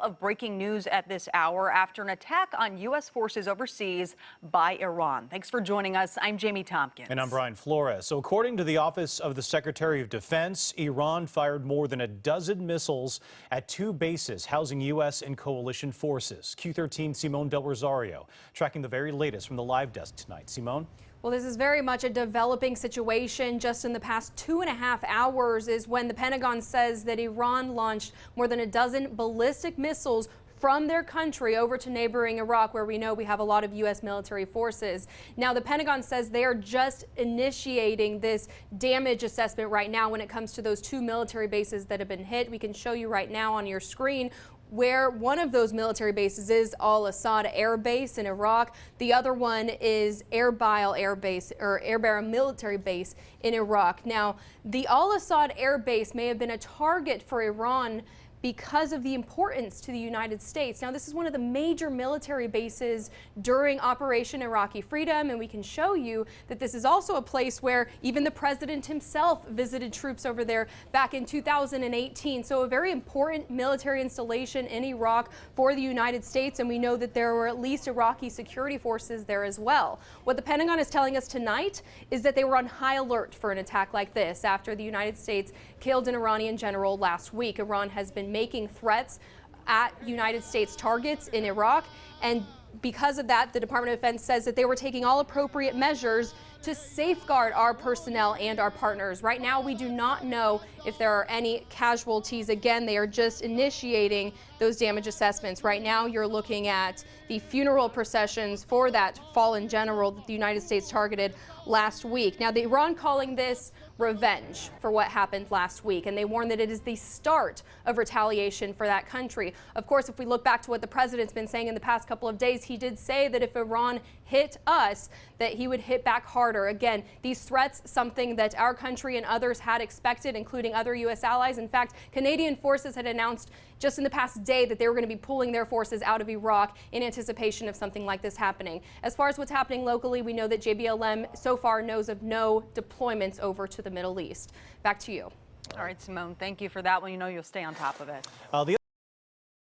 of breaking news at this hour after an attack on U.S. forces overseas by Iran. Thanks for joining us. I'm Jamie Tompkins. And I'm Brian Flores. So according to the Office of the Secretary of Defense, Iran fired more than a dozen missiles at two bases housing U.S. and coalition forces. Q13 Simone Del Rosario tracking the very latest from the live desk tonight. Simone? Well, this is very much a developing situation. Just in the past 2.5 hours is when the Pentagon says that Iran launched more than a dozen ballistic missiles from their country over to neighboring Iraq, where we know we have a lot of U.S. military forces. Now, the Pentagon says they are just initiating this damage assessment right now when it comes to those two military bases that have been hit. We can show you right now on your screen where one of those military bases is Al-Assad Air Base in Iraq. The other one is Erbil Air Base, or Erbil military base in Iraq. Now, the Al-Assad Air Base may have been a target for Iran because of the importance to the United States. Now, this is one of the major military bases during Operation Iraqi Freedom, and we can show you that this is also a place where even the president himself visited troops over there back in 2018. So a very important military installation in Iraq for the United States, and we know that there were at least Iraqi security forces there as well. What the Pentagon is telling us tonight is that they were on high alert for an attack like this after the United States killed an Iranian general last week. Iran has been making threats at United States targets in Iraq, and because of that, the Department of Defense says that they were taking all appropriate measures to safeguard our personnel and our partners. Right now, we do not know if there are any casualties. Again, they are just initiating those damage assessments. Right now, you're looking at the funeral processions for that fallen general that the United States targeted last week. Now, the Iran calling this revenge for what happened last week, and they warn that it is the start of retaliation for that country. Of course, if we look back to what the president's been saying in the past couple of days, he did say that if Iran hit us, that he would hit back harder. Again, these threats, something that our country and others had expected, including other U.S. allies. In fact, Canadian forces had announced just in the past day that they were going to be pulling their forces out of Iraq in anticipation of something like this happening. As far as what's happening locally, we know that JBLM so far knows of no deployments over to the Middle East. Back to you. All right, Simone, thank you for that one. You know you'll stay on top of it.